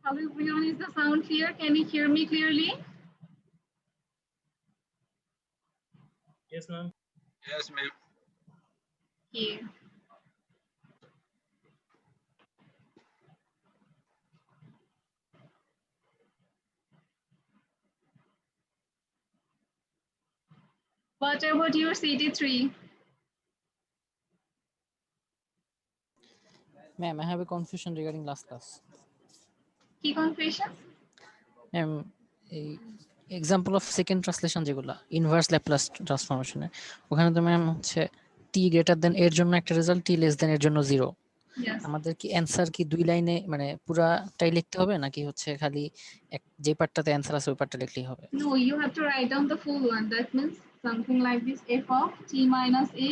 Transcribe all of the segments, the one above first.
How everyone, is the sound clear? Can you hear me clearly? Yes, ma'am. Yes, ma'am. Okay. What about your CT3? Ma'am, I have a confusion regarding last class. Key confusion? Ma'am, এই example of second translation যেগুলো inverse Laplace ট্রান্সফরমেশনে ওখানে তো ma'am হচ্ছে টি greater than এর জন্য একটা result, টি less than এর জন্য 0। Yes. আমাদের কি অ্যানসার কি দুই লাইনে মানে পুরাটাই লিখতে হবে নাকি হচ্ছে খালি যে পার্টটাতে অ্যানসার আছে ওই পার্টটা লিখলেই হবে? No, you have to write down the full one. That means something like this: f of t minus a,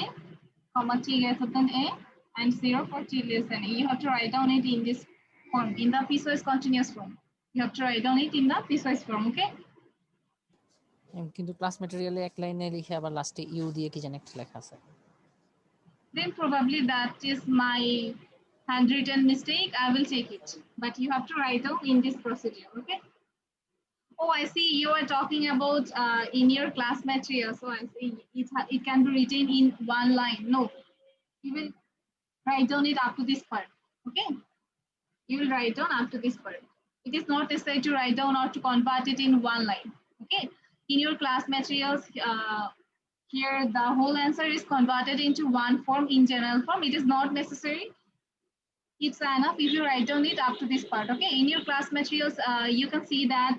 comma t greater than a, and 0 for t less than a. You have to write down it in this form, in the piecewise continuous form. You have to write down it in the piecewise form, okay? কিন্তু class ম্যাটেরিয়ালে এক লাইনে লিখে আবার লাস্টে you দিয়ে কি জানি একটা লেখা আছে। Then probably that is my handwritten mistake. I will take it, but you have to write down in this procedure, okay? Oh, I see you are talking about in your class material. So I see it can be written in one line. No, you will write down it up to this part, okay? You will write down up to this part. It is not necessary to write down or to convert it in one line, okay? In your class materials, here the whole answer is converted into one form, in general form. It is not necessary. It's enough if you write down it up to this part, okay? In your class materials, you can see that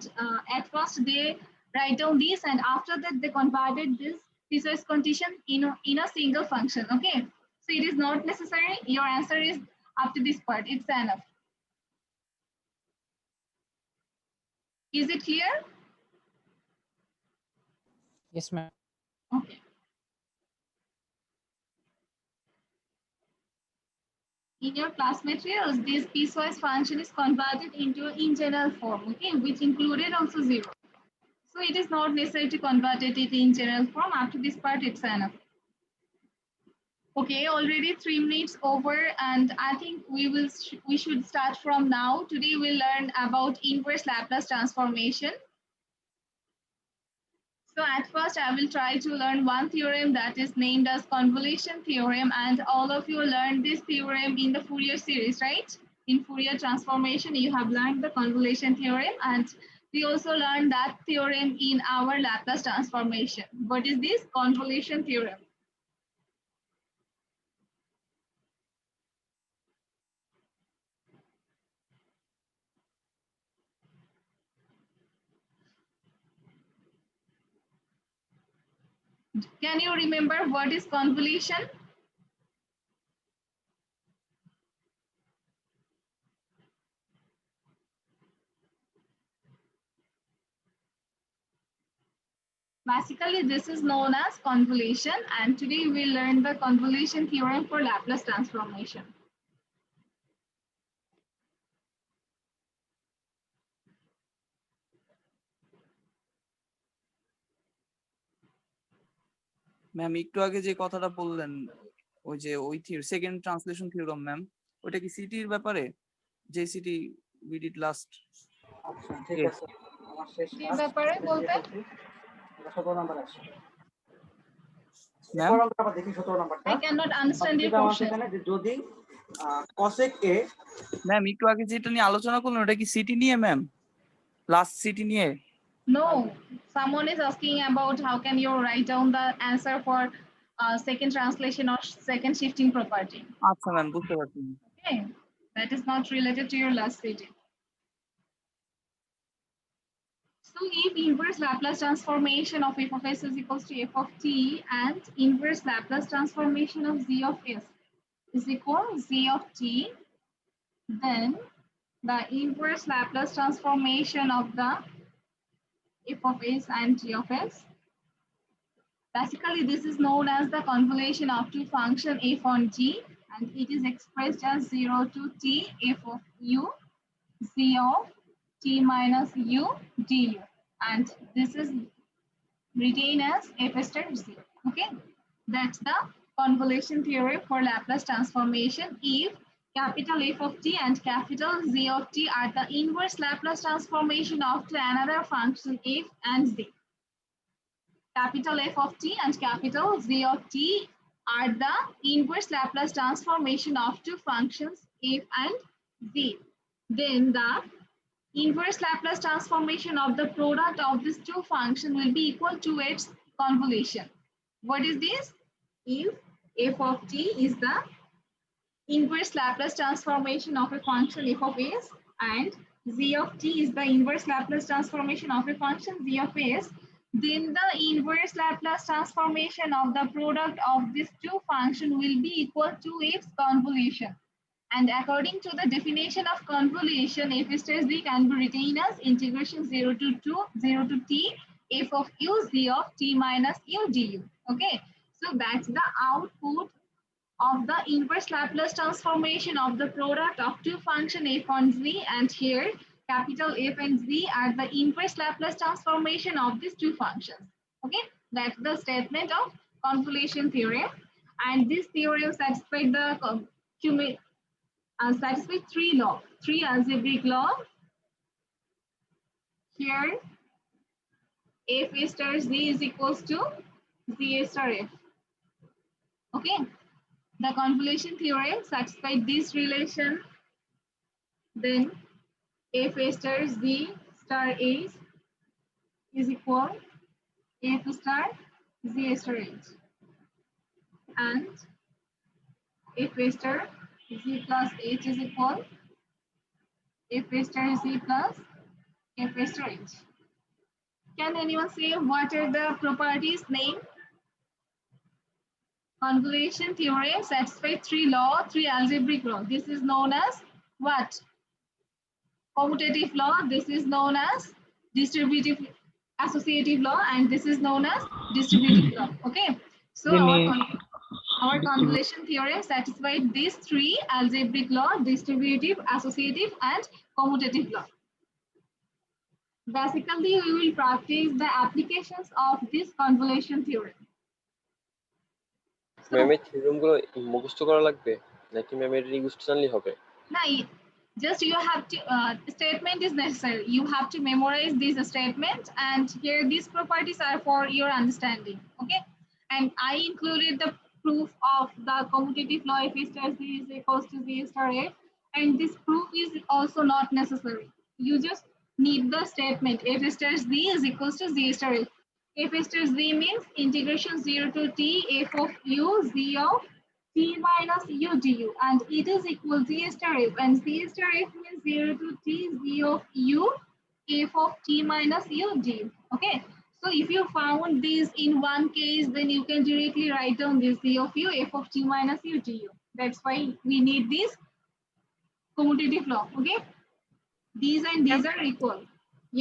at first they write down this, and after that they converted this piecewise condition in a single function, okay? So it is not necessary. Your answer is up to this part. It's enough. Is it clear? Yes, ma'am. Okay. In your class materials, this piecewise function is converted into an in general form, okay, which included also 0. So it is not necessary to convert it in general form. After this part, it's enough. Okay, already 3 minutes over, and I think we should start from now. Today we'll learn about inverse Laplace transformation. So at first I will try to learn one theorem that is named as convolution theorem, and all of you learned this theorem in the Fourier series, right? In Fourier transformation, you have learned the convolution theorem, and we also learned that theorem in our Laplace transformation. What is this convolution theorem? Can you remember what is convolution? Basically, this is known as convolution, and today we learn the convolution theorem for Laplace transformation. Ma'am একটু আগে যে কথাটা বললেন ওই যে ওই second translation theorem ma'am ওটা কি সিটির ব্যাপারে যে সিটি উই ডিড লাস্ট? আচ্ছা ঠিক আছে, আমার শেষ কি ব্যাপারে বলতে? 17 নাম্বার আছে ম্যাম 17 নাম্বার দেখি 17 নাম্বারটা I cannot understand your question. এখানে যে যদি cosec a ম্যাম একটু আগে যেটা নিয়ে আলোচনা করলেন ওটা কি সিটি নিয়ে ম্যাম? লাস্ট সিটি নিয়ে? No, someone is asking about how can you write down the answer for second translation or second shifting property. আচ্ছা ম্যাম বুঝতে পারছি। Okay, that is not related to your last sitting. So if inverse Laplace transformation of f of s is equals to f of t, and inverse Laplace transformation of z of s is equal to z of t, then the inverse Laplace transformation of the f of s and g of s, basically this is known as the convolution of two function f on g, and it is expressed as 0 to t f of u z of t minus u du, and this is written as f star 0. Okay, that's the convolution theorem for Laplace transformation if capital F of t and capital Z of t are the inverse Laplace transformation of to another function f and z. Capital F of t and capital Z of t are the inverse Laplace transformation of two functions f and z. Then the inverse Laplace transformation of the product of these two functions will be equal to its convolution. What is this? If f of t is the inverse Laplace transformation of a function f of s and z of t is the inverse Laplace transformation of a function z of s, then the inverse Laplace transformation of the product of these two functions will be equal to its convolution. And according to the definition of convolution, f star z can be written as integration 0 to t f of u z of t minus u du. Okay, so that's the output of the inverse Laplace transformation of the product of two function f and z, and here capital F and z are the inverse Laplace transformation of these two functions. Okay, that's the statement of convolution theorem, and this theorem satisfies the satisfy three algebraic law. Here f star z is equals to z star f. Okay, the convolution theorem satisfies this relation. Then f star z star a is equal f star z star h, and f star z plus h is equal f star z plus f star h. Can anyone say what are the properties named? Convolution theorem satisfies three algebraic law. This is known as what? Commutative law. This is known as distributive associative law, and this is known as distributive law. Okay, so our convolution theorem satisfies these three algebraic law: distributive, associative, and commutative law. Basically, we will practice the applications of this convolution theorem. Ma'am এই থিওরেমগুলো মুখস্থ করা লাগবে নাকি ma'am এর request জানলেই হবে? Now, just you have to statement is necessary. You have to memorize this statement, and here these properties are for your understanding. Okay, and I included the proof of the commutative law f star z is equals to z star f, and this proof is also not necessary. You just need the statement f star z is equals to z star f. F star z means integration 0 to t f of u z of t minus u du, and it is equal to z star f, and z star f means 0 to t z of u f of t minus u du. Okay, so if you found this in one case, then you can directly write down this z of u f of t minus u du. That's why we need this commutative law. Okay, these and these are equal.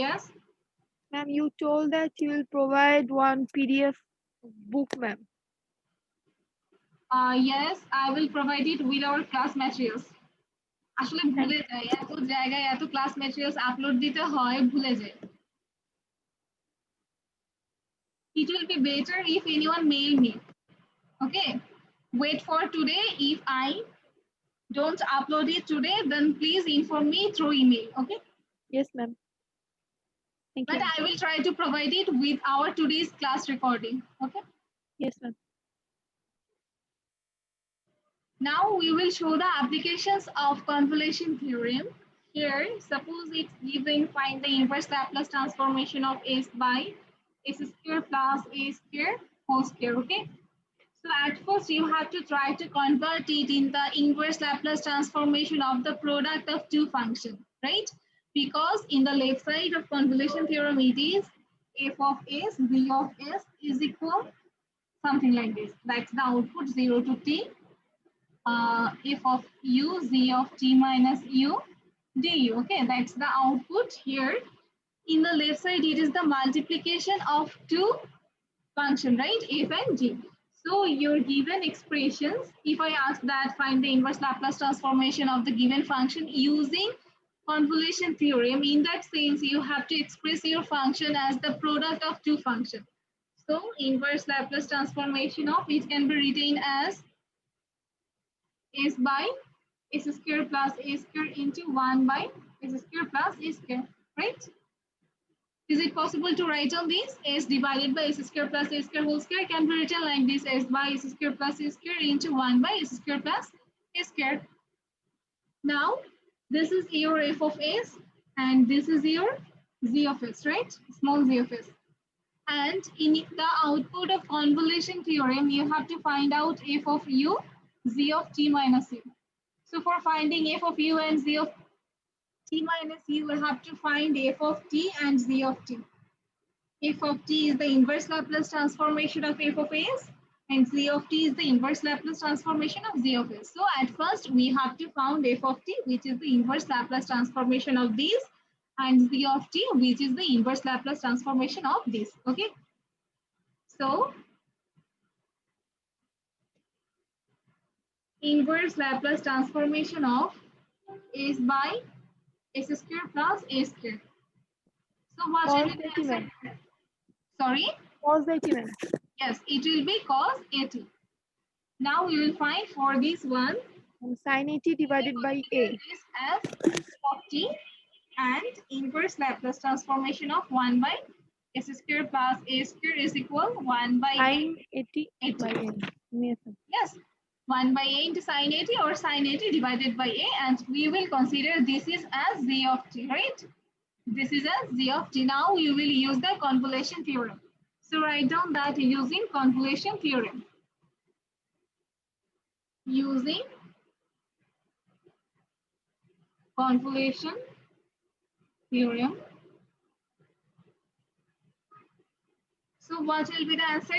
Yes. Ma'am, you told that you will provide one PDF book, ma'am. Yes, I will provide it with our class materials. আসলে ভুলে যাই, এত জায়গায় এত class materials upload দিতে হয়, ভুলে যাই. It will be better if anyone mail me. Okay, wait for today. If I don't upload it today, then please inform me through email. Okay, Yes, ma'am. Thank but you. I will try to provide it with our today's class recording. Okay, Yes, ma'am. now we will show the applications of convolution theorem. Here, suppose it's given, find the inverse Laplace transformation of s by s square plus a square whole square. Okay, so at first you have to try to convert it in the inverse Laplace transformation of the product of two functions, right? Because in the left side of convolution theorem it is f of s z of s is equal something like this. That's the output 0 to t f of u z of t minus u du. Okay, that's the output here. In the left side it is the multiplication of two function, right? F and g. So your given expressions, if I ask that find the inverse Laplace transformation of the given function using convolution theorem, in that sense you have to express your function as the product of two functions. So inverse Laplace transformation of it can be written as s by s square plus a square into 1 by s square plus a square, right? Is it possible to write on this? S divided by s square plus a square whole square can be written like this: s by s square plus a square into 1 by s square plus a square. Now, this is your f of s and this is your z of s, right? Small z of s. And in the output of convolution theorem, you have to find out f of u, z of t minus u. So for finding f of u and z of t minus u, we have to find f of t and z of t. F of t is the inverse Laplace transformation of f of s, and z of t is the inverse Laplace transformation of z of s. So at first we have to find f of t, which is the inverse Laplace transformation of these, and z of t, which is the inverse Laplace transformation of this. Okay. So inverse Laplace transformation of s by s square plus a square. So what will Cos be the 80, answer? ma'am. Sorry? Cos 80, ma'am. Yes, it will be cos 80. Now we will find for this one, And sin 80 divided by a. this as 40 and inverse Laplace transformation of 1 by s square plus a square is equal 1 by Sin 80 80. by a. Yes, ma'am. Yes, 1 by a into sin 80 or sin 80 divided by a, and we will consider this is as z of t, right? This is as z of t. Now we will use the convolution theorem. So write down that using convolution theorem. Using convolution theorem. So what will be the answer?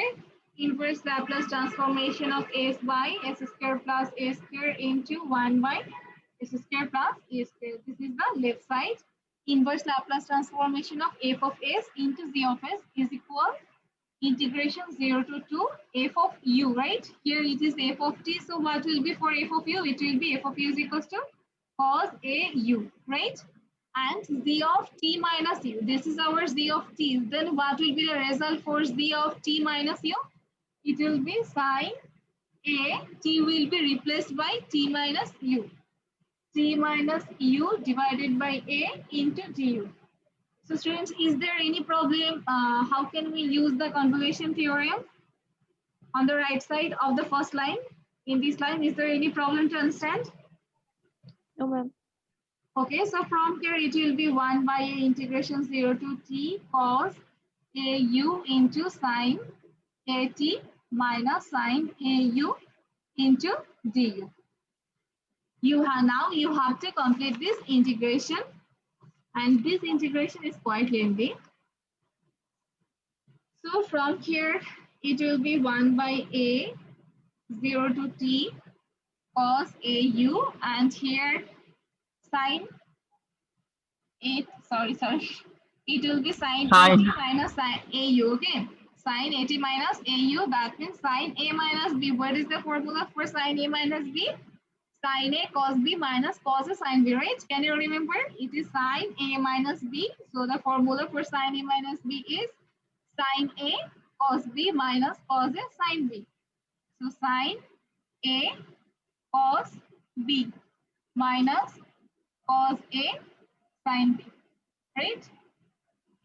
Inverse Laplace transformation of s by s square plus a square into 1 by s square plus a square. This is the left side. Inverse Laplace transformation of f of s into z of s is equal integration 0 to 2 f of u, right? Here it is f of t. So what will be for f of u? It will be f of u is equals to cos a u, right? And z of t minus u. This is our z of t. Then what will be the result for z of t minus u? It will be sin a. T will be replaced by t minus u. T minus u divided by a into du. So students, is there any problem? How can we use the convolution theorem? On the right side of the first line, in this line, is there any problem to understand? No, ma'am. Okay, so from here it will be 1 by a integration 0 to t cos a u into sin a t minus sin a u into du. Now you have to complete this integration, and this integration is quite lengthy. So from here it will be 1 by a 0 to t cos a u, and here sin it will be sin 80 minus sin au. Okay, sin 80 minus au, that means sin a minus b. What is the formula for sin a minus b? Sin a cos b minus cos a sin b, right? Can you remember? It is sin a minus b. So the formula for sin a minus b is sin a cos b minus cos a sin b. So sin a cos b minus cos a sin b, right?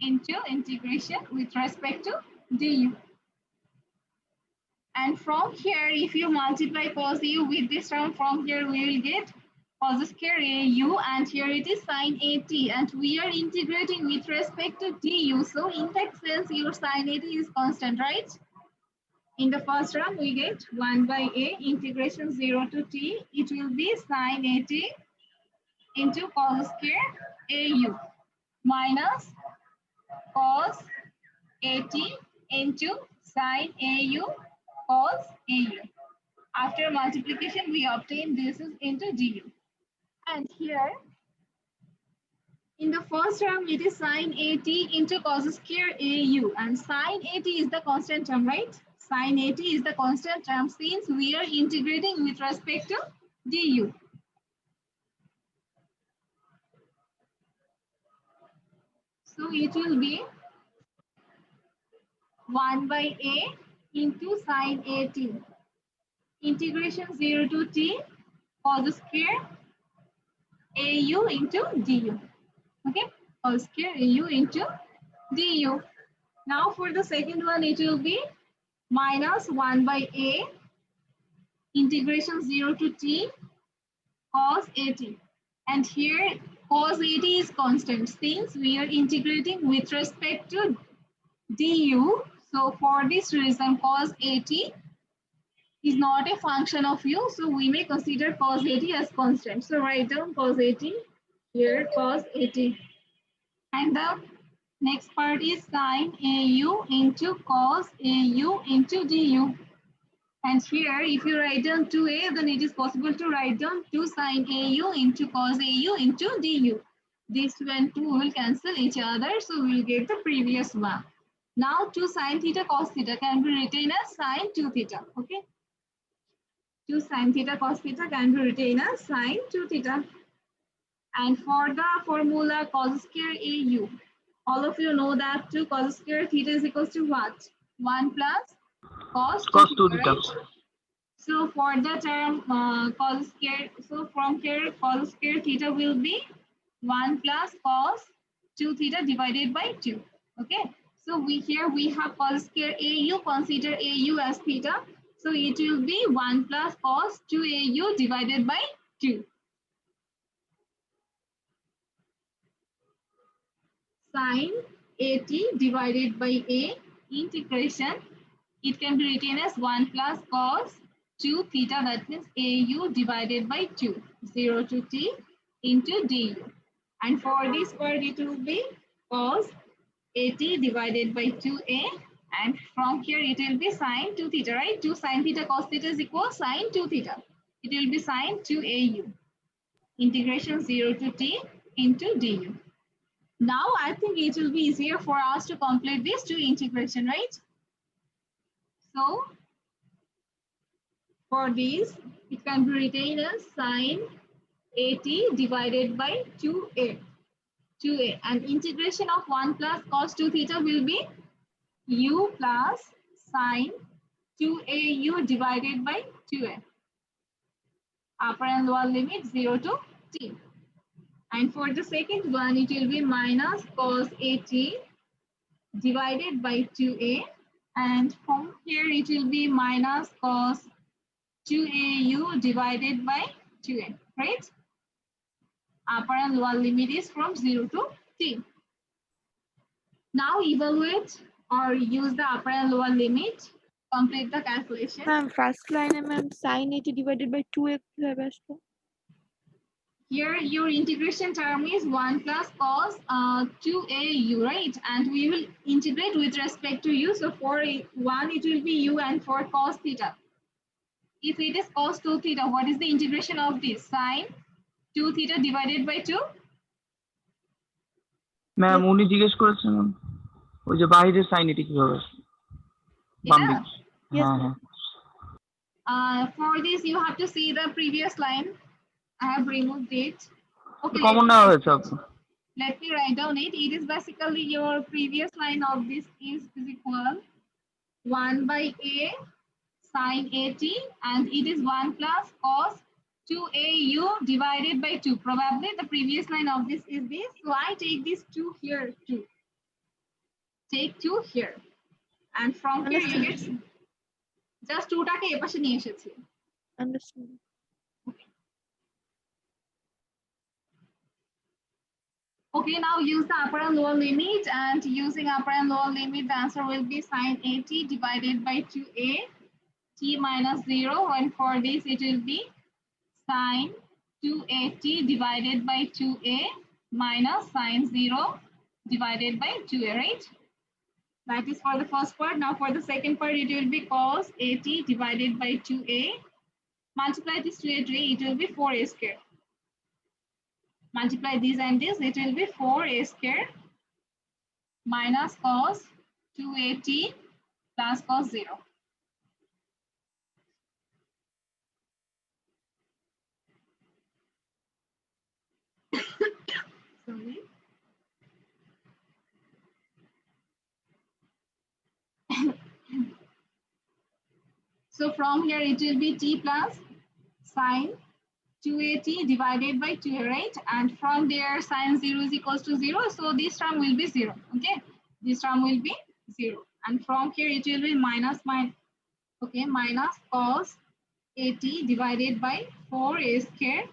Into integration with respect to du. And from here, if you multiply cos u with this term, from here we will get cos square au, and here it is sin at, and we are integrating with respect to du. So in that sense, your sin at is constant, right? In the first term, we get 1 by a integration 0 to t. It will be sin at into cos square au minus cos at into sin au cos au. After multiplication, we obtain this is into du. And here, in the first term, it is sin at into cos square au, and sin at is the constant term, right? Sin at is the constant term since we are integrating with respect to du. So it will be 1 by a into sin at. Integration 0 to t cos square AU into DU. Okay, cos square AU into DU. Now for the second one, it will be minus 1 by A integration 0 to T cos AT. And here cos AT is constant since we are integrating with respect to du. So for this reason, cos AT is not a function of u. So we may consider cos AT as constant. So write down cos AT here, cos AT. And the next part is sin AU into cos AU into du. And here, if you write down 2a, then it is possible to write down 2 sin AU into cos AU into du. This 2 and 2 will cancel each other, so we'll get the previous one. Now 2 sin theta cos theta can be written as sin 2 theta. Okay. 2 sin theta cos theta can be written as sin 2 theta. And for the formula cos square AU, all of you know that 2 cos square theta is equals to what? 1 plus cos 2 theta, right? So for the term cos square, so from here cos square theta will be 1 plus cos 2 theta divided by 2. Okay. So we have cos square AU, consider AU as theta. So it will be 1 plus cos 2 AU divided by 2. Sin AT divided by A integration, it can be written as 1 plus cos 2 theta, that means AU divided by 2, 0 to T into du. And for this part, it will be cos AT divided by 2A. And from here, it will be sin 2 theta, right? 2 sin theta cos theta is equal sin 2 theta. It will be sin 2AU. Integration 0 to T into du. Now, I think it will be easier for us to complete this 2 integration, right? So, for this, it can be written as sin AT divided by 2A. 2A. And integration of 1 plus cos 2 theta will be u plus sin 2AU divided by 2A. Upper and lower limit 0 to T. And for the second one, it will be minus cos AT divided by 2A. And from here, it will be minus cos 2AU divided by 2A, right? Upper and lower limit is from 0 to T. Now evaluate or use the upper and lower limit, complete the calculation. Ma'am, first line, ma'am, sin 80 divided by 2x. Here, your integration term is 1 plus cos 2AU, right? And we will integrate with respect to u. So for 1, it will be u, and for cos theta. If it is cos 2 theta, what is the integration of this? Sin 2 theta divided by 2? Ma'am উনি জিজ্ঞেস করেছেন ওই যে বাইরের sign এটি কিভাবে বাম দিক হ্যাঁ হ্যাঁ For this, you have to see the previous line. I have removed it. Okay. Common নেওয়া হয়েছে আপনি Let me write down it. It is basically your previous line of this is equal 1 by A sin AT, and it is 1 plus cos 2AU divided by 2. Probably the previous line of this is this. So I take this 2 here too. Take 2 here. And from here you get just 2 টাকে এই পাশে নিয়ে এসেছি. Understand. Okay, now use the upper and lower limit, and using upper and lower limit, the answer will be sin AT divided by 2A, T minus 0, and for this it will be sin 2AT divided by 2A minus sin 0 divided by 2A, right? That is for the first part. Now for the second part, it will be cos AT divided by 2A. Multiply this 2A, it will be 4A square. Multiply this and this, it will be 4A square minus cos 2AT plus cos 0. Sorry. So from here, it will be T plus sin 280 divided by 2a, right? And from there, sine 0 is equals to 0. So this term will be 0. Okay, this term will be 0. And from here, it will be minus cos 80 divided by 4a square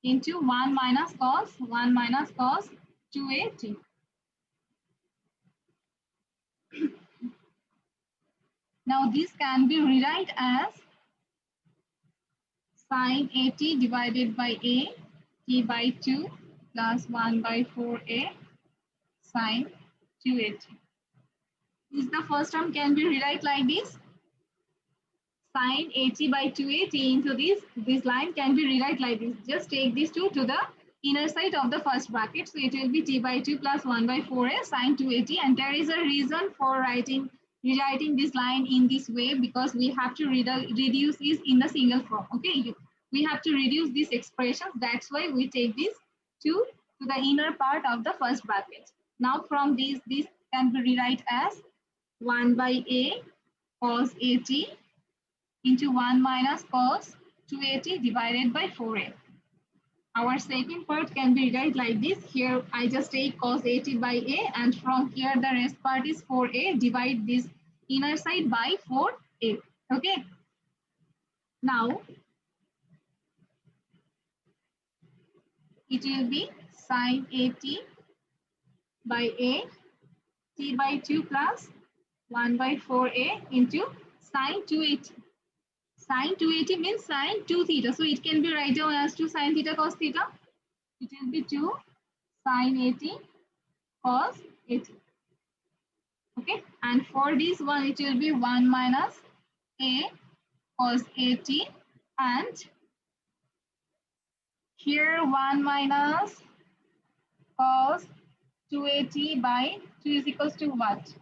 into 1 minus cos 2a. Now this can be rewrite as sine 80 divided by a t by 2 plus 1 by 4a sine 280. This the first term can be rewrite like this. Sine 80 by 280 into this line can be rewrite like this. Just take these two to the inner side of the first bracket. So it will be t by 2 plus 1 by 4a sine 280. And there is a reason for rewriting this line in this way, because we have to reduce this in the single form. Okay, we have to reduce these expressions. That's why we take this two to the inner part of the first bracket. Now from this can be rewrite as 1 by a cos 80 into 1 minus cos 280 divided by 4a. Our second part can be rewrite like this. Here I just take cos 80 by a, and from here the rest part is 4a. Divide this inner side by 4a. Okay. Now it will be sine 80 by a t by 2 plus 1 by 4a into sine 280. Sine 280 means sine 2 theta. So it can be written down as 2 sine theta cos theta. It will be 2 sine 80 cos 80. Okay. And for this one, it will be 1 minus a cos 80. And here 1 minus cos 280 by 2 is equals to what?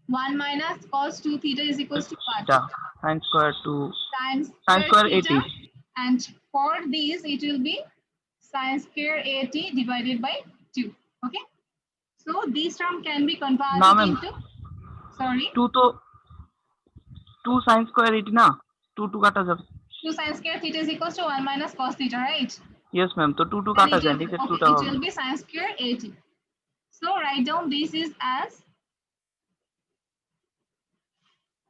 1 minus cos 2 theta is equals to what? Yeah, sine square 2 Sine sine square theta. 80. And for this, it will be sine square 80 divided by 2. Okay. So this term can be converted Na ma'am, into, sorry, 2 to 2 sine square 80 na, 2 kata jabe. 2 sine square theta is equals to 1 minus cos theta, right? Yes ma'am, to 2 Then kata it will, যায়, নিচে 2 টা it হবে। will be sine square 80. So write down this is as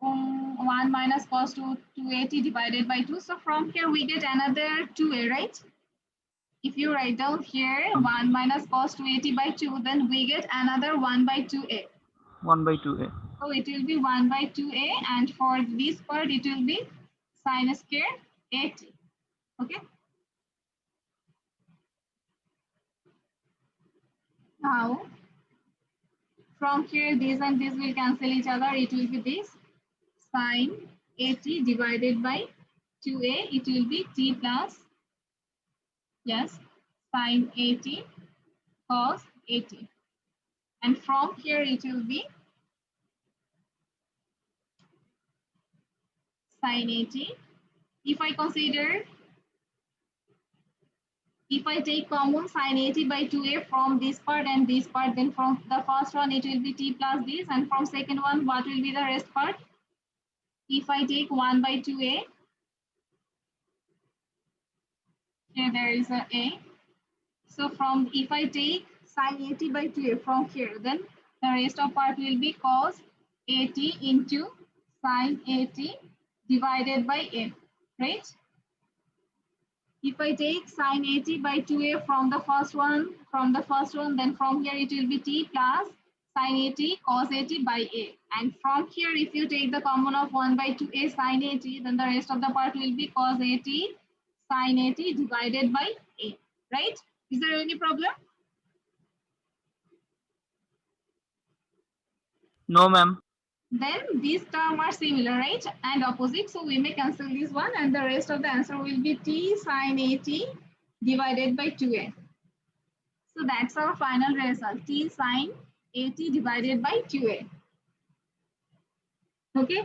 1 minus cos 280 divided by 2. So from here we get another 2a, right? If you write down here 1 minus cos 280 by 2, then we get another 1 by 2a. 1 by 2a. So it will be 1 by 2a, and for this part it will be sine square 80. Okay. Now from here this and this will cancel each other. It will be this sine 80 divided by 2a. It will be t plus, yes, sine 80 cos 80. And from here it will be sine 80. If I take common sine 80 by 2a from this part and this part, then from the first one it will be t plus this, and from second one what will be the rest part? If I take 1 by 2a, here there is a. So from, if I take sine 80 by 2a from here, then the rest of part will be cos 80 into sine 80 divided by a, right? If I take sine 80 by 2a from the first one, then from here it will be t plus sine 80 cos 80 by a. And from here, if you take the common of 1 by 2a sine 80, then the rest of the part will be cos 80 sine 80 divided by a, right? Is there any problem? No ma'am. Then these terms are similar, right? And opposite. So we may cancel this one, and the rest of the answer will be t sine 80 divided by 2a. So that's our final result, t sine 80 divided by 2a. Okay.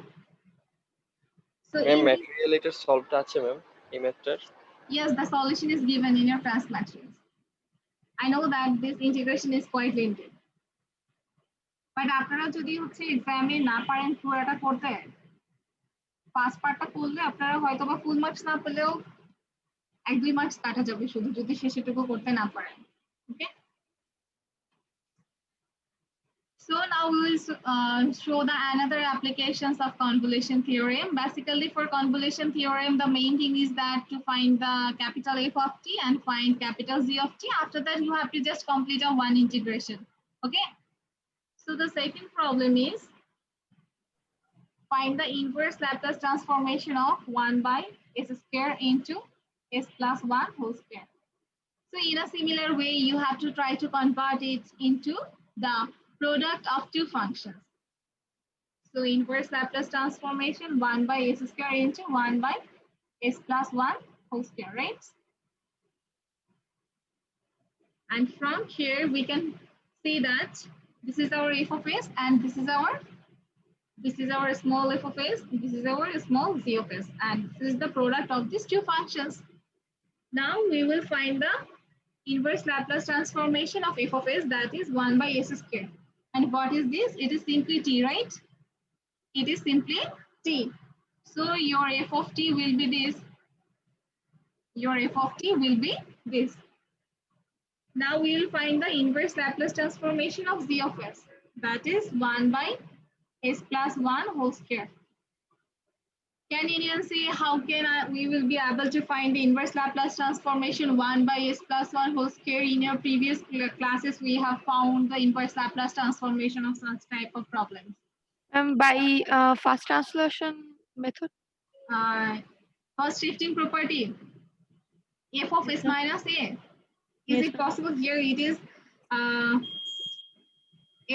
So ma'am material এটার সলভটা আছে ma'am এই ম্যাথটার? Yes, the solution is given in your class materials. I know that this integration is quite limited. But আপনারা যদি হচ্ছে এক্সামে না পারেন পুরোটা করতে, ফার্স্ট পার্টটা করলে আপনারা হয়তো বা ফুল মার্কস না পেলেও 1-2 মার্কস কাটা যাবে শুধু যদি শেষেটুকু করতে না পারেন। ওকে, so now we will show the another applications of convolution theorem. Basically for convolution theorem the main thing is that to find the capital F of t and find capital Z of t. After that you have to just complete a one integration. Okay, so the second problem is find the inverse Laplace transformation of 1 by s square into s plus 1 whole square. So in a similar way, you have to try to convert it into the product of two functions. So inverse Laplace transformation 1 by s square into 1 by s plus 1 whole square, right? And from here, we can see that this is our f of s and this is our small f of s, this is our small z of s, and this is the product of these two functions. Now we will find the inverse Laplace transformation of f of s, that is 1 by s square. And what is this? It is simply t, right? It is simply t. So your f of t will be this. Your f of t will be this. Now we will find the inverse Laplace transformation of z of s, that is 1 by s plus 1 whole square. Can anyone say how can we will be able to find the inverse Laplace transformation 1 by s plus 1 whole square? In your previous classes, we have found the inverse Laplace transformation of such type of problems. By fast translation method. First shifting property, f of s minus a. Is Yes, it possible? Here it is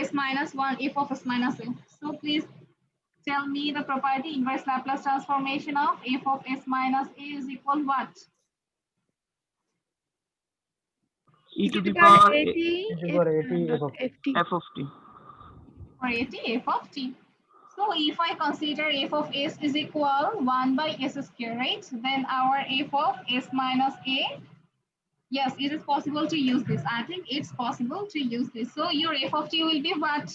s minus 1, f of s minus a. So please tell me the property inverse Laplace transformation of f of s minus a is equal what? e to the power AT f of t. For at f of t. So if I consider f of s is equal 1 by s square, right? Then our f of s minus a, yes, it is possible to use this. I think it's possible to use this. So your f of t will be what?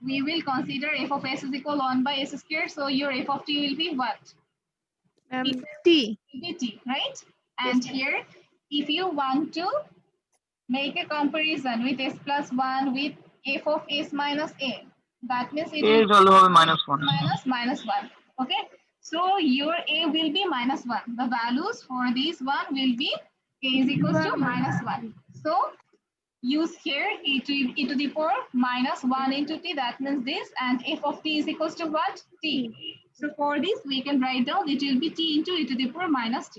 We will consider f of s is equal 1 by s square. So your f of t will be what? t. Will be t, right? And here, if you want to make a comparison with s plus 1 with f of s minus a, that means it A will is value হবে -1. minus 1. Okay, so your a will be -1. The values for this one will be a is equals to -1. So use here e to the power -1 into t, that means this, and f of t is equals to what? T. So for this we can write down it will be t into e to the power minus t.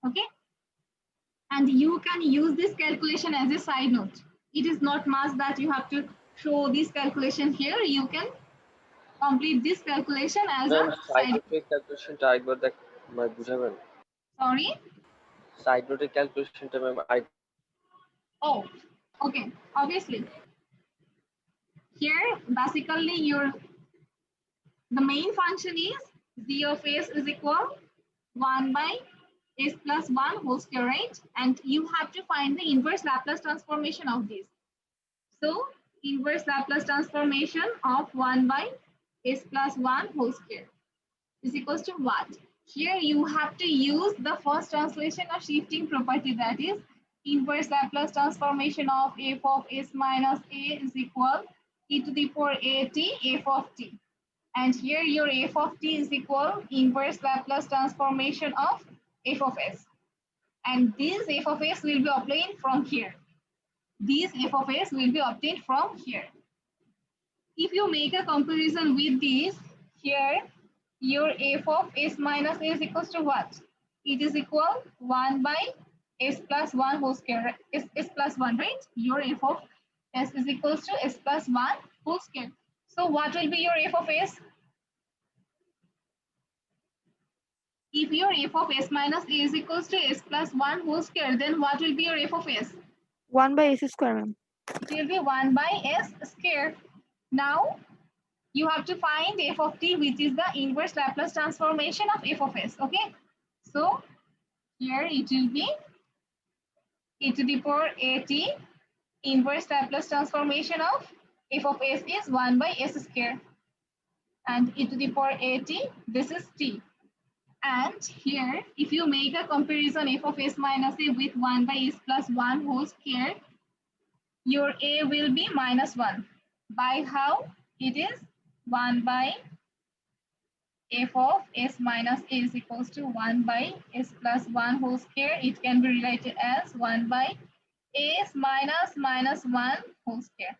Okay, and you can use this calculation as a side note. It is not must that you have to show this calculation here. You can complete this calculation as a ma'am side side. নোটের ক্যালকুলেশনটা আরেকবার বুঝাবেন? Sorry. Side নোটের ক্যালকুলেশনটা ma'am Oh, okay. Obviously, here basically the main function is z of s is equal 1 by s plus 1 whole square, right? And you have to find the inverse Laplace transformation of this. So inverse Laplace transformation of 1 by s plus 1 whole square is equals to what? Here you have to use the first translation of shifting property, that is inverse Laplace transformation of f of s minus a is equal e to the power at f of t. And here your f of t is equal inverse Laplace transformation of f of s. And this f of s will be obtained from here. This f of s will be obtained from here. If you make a comparison with this, here your f of s minus a is equals to what? It is equal 1 by s plus 1 whole square, s plus 1, right? Your f of s is equals to s plus 1 whole square. So what will be your f of s? If your f of s minus a is equals to s plus 1 whole square, then what will be your f of s? 1 by s square, ma'am. It will be 1 by s square. Now you have to find f of t, which is the inverse Laplace transformation of f of s. Okay, so here it will be e to the power at inverse Laplace transformation of f of s is 1 by s square, and e to the power at, this is t. And here, if you make a comparison f of s minus a with 1 by s plus 1 whole square, your a will be minus 1. By how? It is 1 by f of s minus a is equals to 1 by s plus 1 whole square. It can be related as 1 by s minus 1 whole square.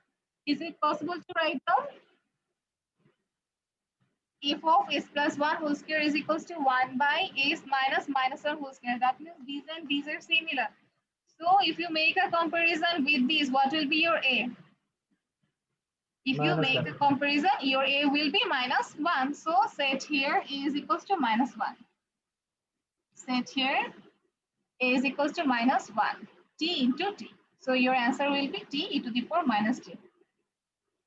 Is it possible to write down? F of s plus 1 whole square is equals to 1 by s minus 1 whole square. That means these and these are similar. So if you make a comparison with these, what will be your a? If you make a comparison, your a will be minus 1. So set here a is equals to minus 1. Set here a is equals to minus 1. T into t. So your answer will be t e to the power minus t.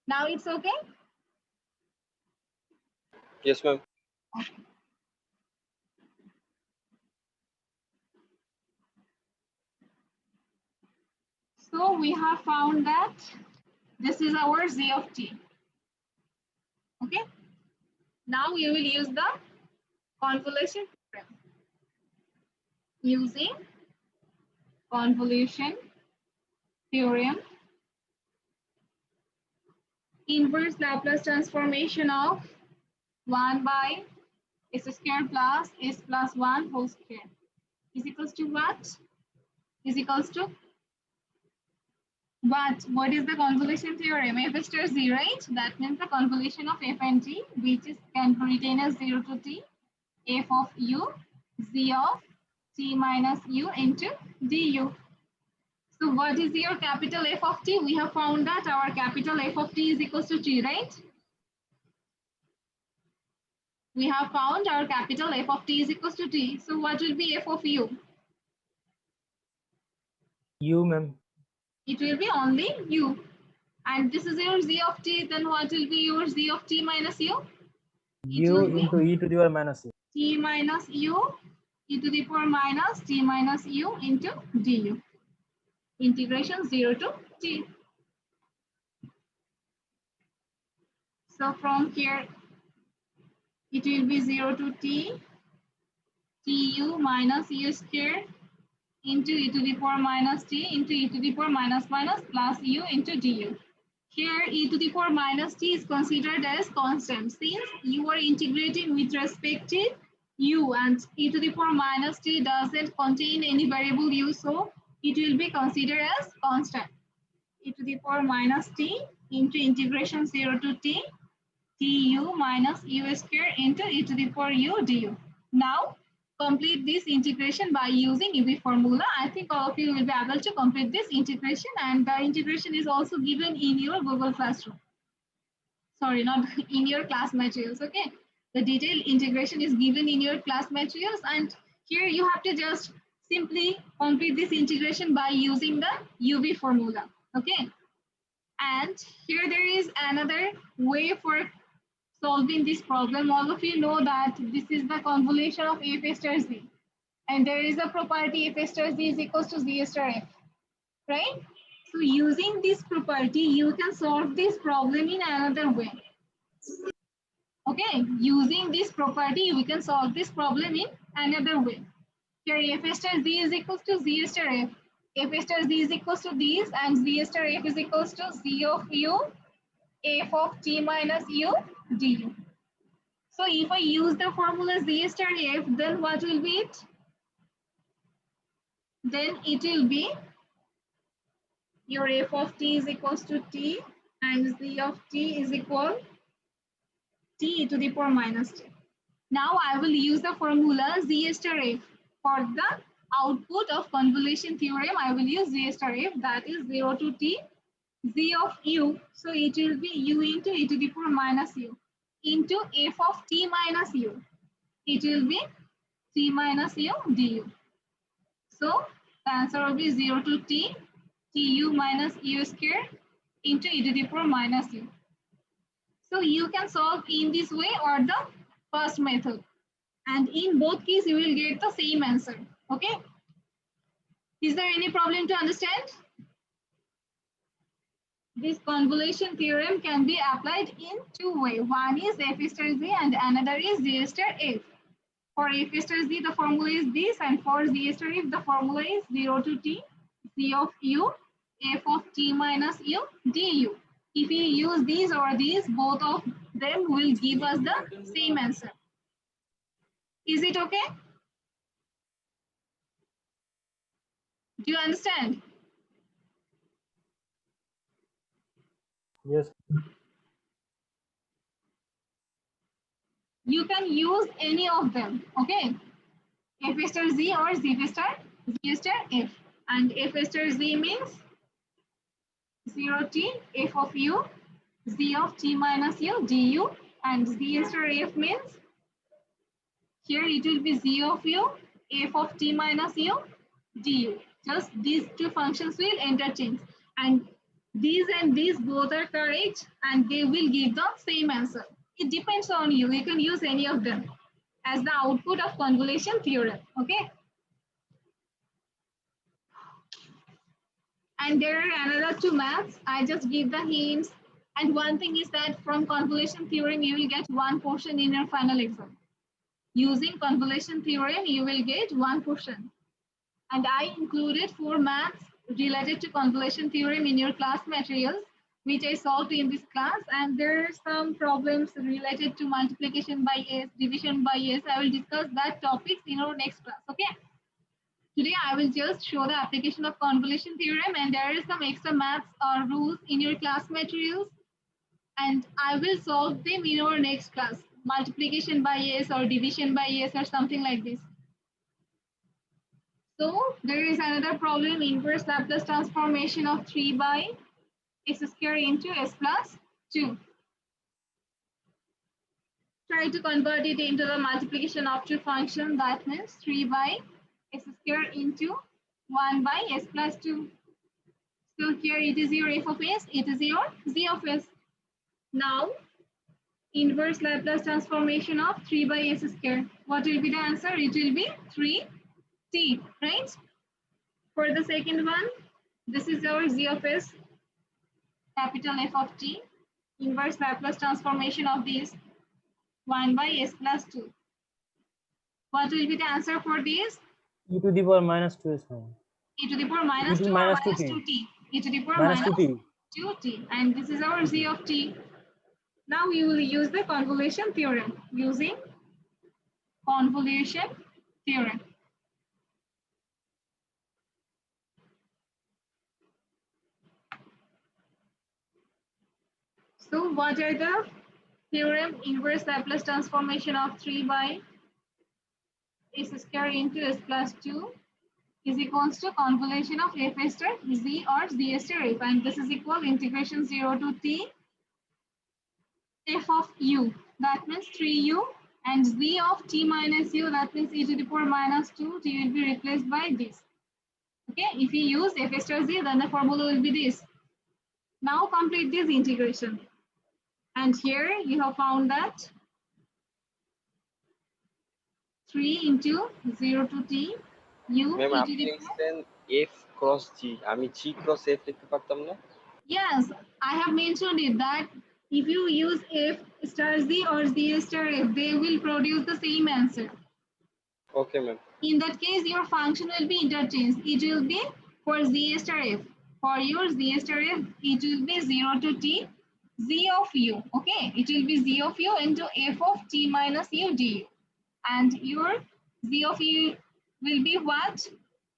Now it's okay? Yes, ma'am. Okay. So we have found that this is our z of t. Okay. Now we will use the convolution theorem. Using convolution theorem, inverse Laplace transformation of 1 by s square plus s plus 1 whole square is equals to what? Is equals to what? What is the convolution theorem? F star z, right? That means the convolution of f and t, which is can be written as 0 to t, f of u, z of t minus u into du. So what is your capital F of t? We have found that our capital F of t is equals to t, right? We have found our capital F of t is equals to t. So what will be f of u? U, ma'am. It will be only u. And this is your z of t, then what will be your z of t minus u? U into e to the power minus u. T minus u e to the power minus t minus u into du. Integration 0 to t. So from here, it will be 0 to t, tu minus u square into e to the power minus t into e to the power minus plus u into du. Here e to the power minus t is considered as constant since you are integrating with respect to u and e to the power minus t doesn't contain any variable u, so it will be considered as constant. E to the power minus t into integration 0 to t tu minus u square into e to the power u du. Now complete this integration by using UV formula. I think all of you will be able to complete this integration, and the integration is also given in your Google Classroom. Sorry, not in your class materials, okay? The detailed integration is given in your class materials, and here you have to just simply complete this integration by using the UV formula, okay? And here there is another way for solving this problem. All of you know that this is the convolution of f star z, and there is a property f star z is equals to z star f, right? So using this property, you can solve this problem in another way. Okay, using this property, we can solve this problem in another way. Here f star z is equals to z star f. F star z is equals to these, and z star f is equals to z of u, f of t minus u du. So if I use the formula z star f, then what will be it? Then it will be your f of t is equals to t and z of t is equal t to the power minus t. Now I will use the formula z star f. For the output of convolution theorem, I will use z star f, that is 0 to t z of u. So it will be u into e to the power minus u into f of t minus u. It will be t minus u du. So the answer will be 0 to t tu minus u square into e to the power minus u. So you can solve in this way or the first method, and in both cases you will get the same answer. Okay, is there any problem to understand? This convolution theorem can be applied in two ways. One is f star z and another is z star f. For F star Z, the formula is this, and for Z star F, the formula is 0 to T, Z of U, F of T minus U, du. If we use these or these, both of them will give us the same answer. Is it okay? Do you understand? Yes. You can use any of them, okay? F star Z or Z star F. And F star Z means 0T, F of U, Z of T minus U, du. And Z star F means, here it will be Z of U, F of T minus U, du. Just these two functions will interchange. And these both are correct, and they will give the same answer. It depends on you. You can use any of them as the output of convolution theorem, okay? And there are another two maths. I just give the hints. And one thing is that from convolution theorem, you will get one portion in your final exam. Using convolution theorem, you will get one portion. And I included 4 maths related to convolution theorem in your class materials, which I solved in this class. And there are some problems related to multiplication by S, division by S. I will discuss that topics in our next class, okay? Today, I will just show the application of convolution theorem, and there is some extra maths or rules in your class materials, and I will solve them in our next class, multiplication by S or division by S or something like this. So there is another problem, inverse Laplace transformation of 3 by S square into S plus 2. Try to convert it into the multiplication of 2 function. That means 3 by S square into 1 by S plus 2. So here it is your F of S, it is your Z of S. Now, inverse Laplace transformation of 3 by S square. What will be the answer? It will be 3t, right? For the second one, this is our Z of S, capital F of t, inverse Laplace transformation of this 1 by S plus 2. What will be the answer for this? E to the power minus 2 is fine. E to the power minus E to 2 or minus minus 2t. 2t. E to the power Minus minus 2t. 2t. And this is our Z of t. Now we will use the convolution theorem, using convolution theorem. So what are the theorem? Inverse Laplace transformation of 3 by S square into S plus 2 is equals to convolution of F star Z or Z star F, and this is equal integration 0 to T F of U, that means 3U, and Z of T minus U, that means e to the power minus 2, T will be replaced by this. Okay, if you use F star Z, then the formula will be this. Now complete this integration. And here you have found that 3 into 0 to T U ma'am e to আপনি the power. লিখছেন F cross G, আমি G cross F লিখতে পারতাম না? Yes, I have mentioned it that if you use F star Z or Z star F, they will produce the same answer. Okay ma'am. In that case, your function will be interchanged. It will be for Z star F. For your Z star F, it will be 0 to T Z of U. Okay, it will be Z of U into F of T minus U du. And your Z of U will be what?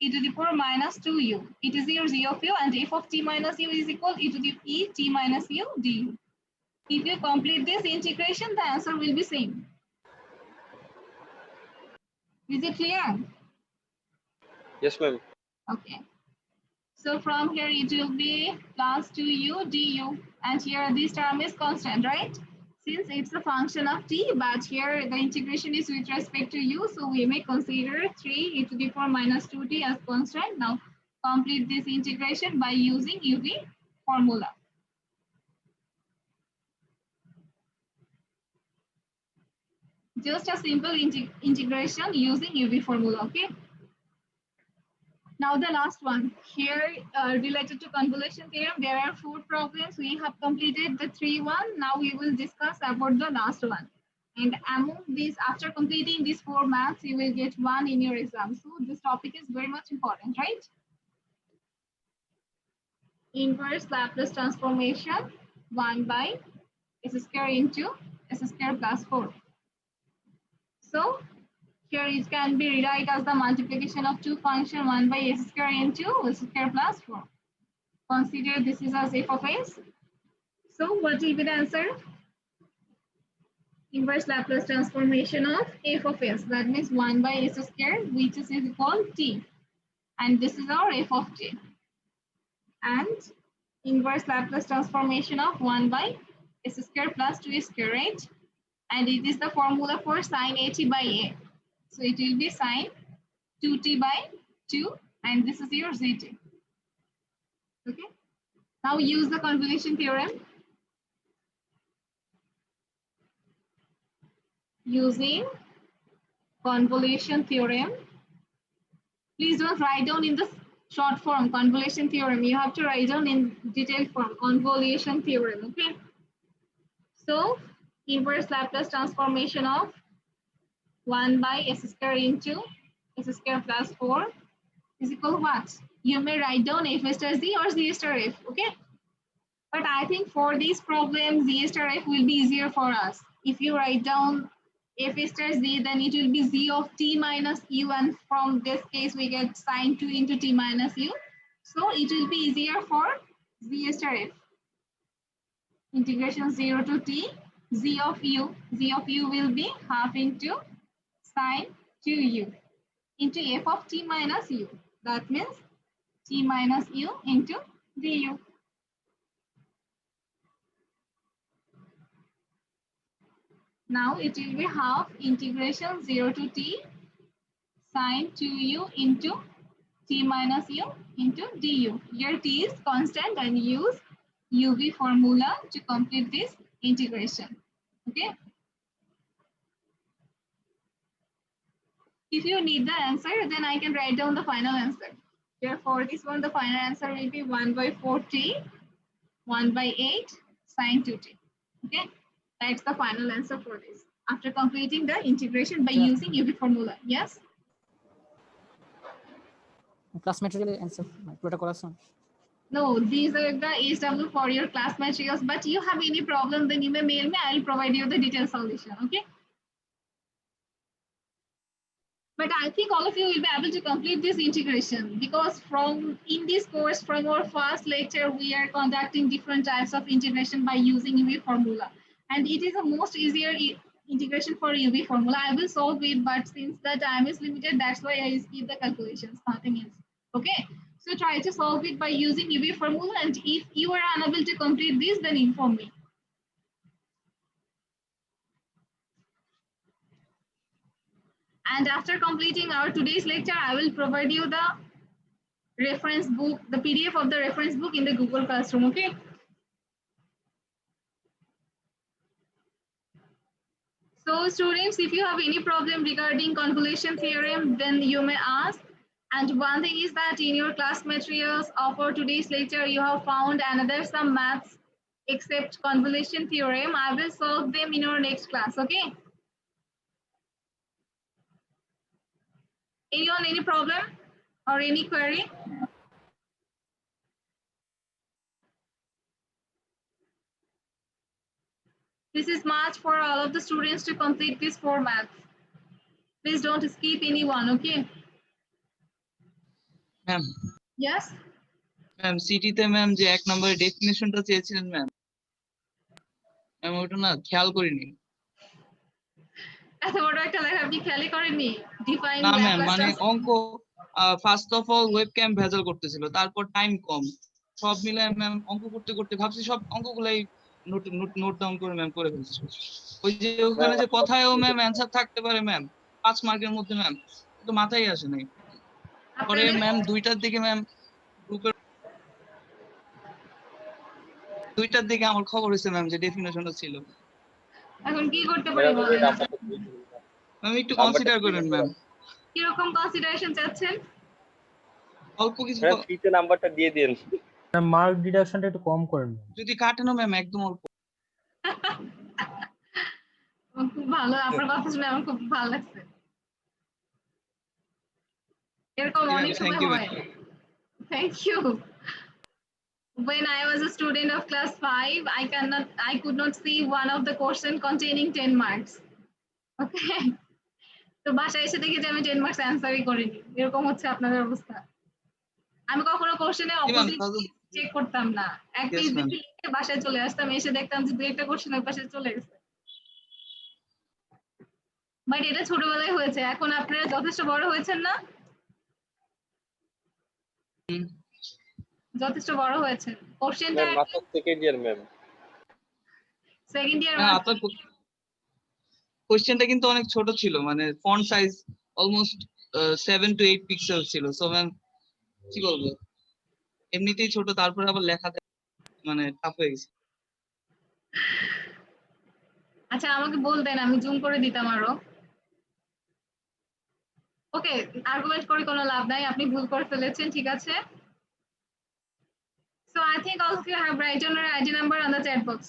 E to the power minus 2U. It is your Z of U, and F of T minus U is equal e to the E T minus U du. If you complete this integration, the answer will be same. Is it clear? Yes ma'am. Okay. So from here it will be plus 2U du, and here this term is constant, right? Since it's a function of t, but here the integration is with respect to u, so we may consider 3 e to the power minus 2t as constant. Now complete this integration by using UV formula. Just a simple integration using UV formula, okay? Now the last one here related to convolution theorem, there are 4 problems. We have completed the 3 one. Now we will discuss about the last one. And among these, after completing these 4 maths, you will get 1 in your exam. So this topic is very much important, right? Inverse Laplace transformation 1 by s square into s square plus 4. So here it can be rewrite as the multiplication of two functions 1 by s square into s square plus 4. Consider this is as f of s. So what will be the answer? Inverse Laplace transformation of f of s. That means 1 by s square, which is equal to t. And this is our f of t. And inverse Laplace transformation of 1 by s square plus 2 square, right? And it is the formula for sine at by a. So it will be sine 2t by 2, and this is your zt. Okay. Now use the convolution theorem. Using convolution theorem. Please don't write down in the short form convolution theorem. You have to write down in detailed form convolution theorem. Okay. So inverse Laplace transformation of 1 by s square into s square plus 4 is equal to what? You may write down f star z or z star f. Okay. But I think for these problems, z star f will be easier for us. If you write down f star z, then it will be z of t minus u, and from this case we get sine 2 into t minus u. So it will be easier for z star f. Integration 0 to t, z of u will be half into sine 2u into f of t minus u. That means t minus u into du. Now it will be half integration 0 to t sine 2u into t minus u into du. Here t is constant and use uv formula to complete this integration. Okay. If you need the answer, then I can write down the final answer. Therefore, this one, the final answer will be 1 by 4t, 1 by 8 sine 2t. Okay. That's the final answer for this. After completing the integration by using UV formula. Yes? Class material answer পুরোটা করার সময় No, these are the ASW for your class materials. But you have any problem, then you may mail me. I'll provide you the detailed solution. Okay. But I think all of you will be able to complete this integration, because from in this course, from our first lecture, we are conducting different types of integration by using UV formula. And it is the most easier integration for UV formula. I will solve it, but since the time is limited, that's why I skip the calculations, nothing else. Okay. So try to solve it by using UV formula. And if you are unable to complete this, then inform me. And after completing our today's lecture, I will provide you the reference book, the PDF of the reference book in the Google Classroom. Okay. So students, if you have any problem regarding convolution theorem, then you may ask. And one thing is that in your class materials of our today's lecture, you have found another some maths except convolution theorem. I will solve them in our next class. Okay. Anyone, any problem or any query? This is much for all of the students to complete this format. Please don't skip anyone, okay? Ma'am Yes? Ma'am সিটিতে ma'am যে এক নম্বরের ডেফিনিশনটা চেয়েছিলেন ma'am ওটা না খেয়াল করিনি। এত বড় একটা লেখা আপনি খেয়ালই করেননি? ডিফাইন না ম্যাম, ল্যাপ্লাস মানে অঙ্ক ফার্স্ট অফ অল ওয়েবক্যাম ভেজাল করতেছিল, তারপর টাইম কম, সব মিলে ম্যাম অঙ্ক করতে করতে ভাবছি সব অঙ্কগুলাই নোট ডাউন করে ম্যাম করে ফেলছি। ওই যে ওখানে যে কথায়ও ম্যাম অ্যানসার থাকতে পারে ম্যাম 5 মার্কের মধ্যে, ম্যাম তো মাথায় আসে নাই। পরে ম্যাম 2টার দিকে ম্যাম গ্রুপের 2টার দিকে আমার খবর হয়েছে ম্যাম যে ডেফিনেশনটা ছিল। এখন কি করতে পারি বলেন? ম্যাম একটু কনসিডার করেন ম্যাম। কি রকম কনসিডারেশন চাচ্ছেন? অল্প কিছু ম্যাম ফ্রিতে নাম্বারটা দিয়ে দেন। মার্ক ডিডাকশনটা একটু কম করেন যদি কাটে না ম্যাম একদম অল্প। আমার খুব ভালো, আপনার কথা শুনে আমার খুব ভালো লাগছে। এরকম অনেক থ্যাংক সময় ইউ হয়। Thank you. When I was a student of class 5, I could not see one of the question containing 10 marks. Okay. তো বাসায় এসে দেখি যে আমি 10 মার্কস অ্যান্সারই করিনি। এরকম হচ্ছে আপনাদের অবস্থা। আমি কখনো কোশ্চেনের জি ম্যাম, অপোজিট চেক করতাম না। এক Yes, পেজ ma'am. বেশি লিখে বাসায় চলে আসতাম, এসে দেখতাম যে দুই একটা কোশ্চেন ওই পাশে চলে গেছে। বাট এটা ছোটবেলায় হয়েছে, এখন আপনারা যথেষ্ট বড় হয়েছেন না? যথেষ্ট বড় হয়েছেন। কোশ্চেনটা ম্যাম মাত্র second year ma'am. Second year ma'am আপনার কোশ্চেনটা কিন্তু অনেক ছোট ছিল, মানে font size almost 7 to 8 pixel ছিল। সো ম্যাম কি বলবো, এমনিতেই ছোট, তারপরে আবার লেখাতে মানে টাফ হয়ে গেছে। আচ্ছা আমাকে বলতেন, আমি জুম করে দিতাম আরো। ওকে, আর্গুমেন্ট করে কোনো লাভ নাই, আপনি ভুল করে ফেলেছেন, ঠিক আছে। So I think all of you have written your ID number on the chat box.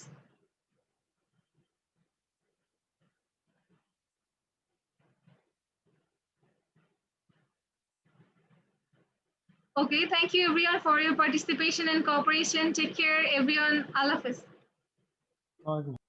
Okay, thank you everyone for your participation and cooperation. Take care everyone. Allah Hafiz. Okay.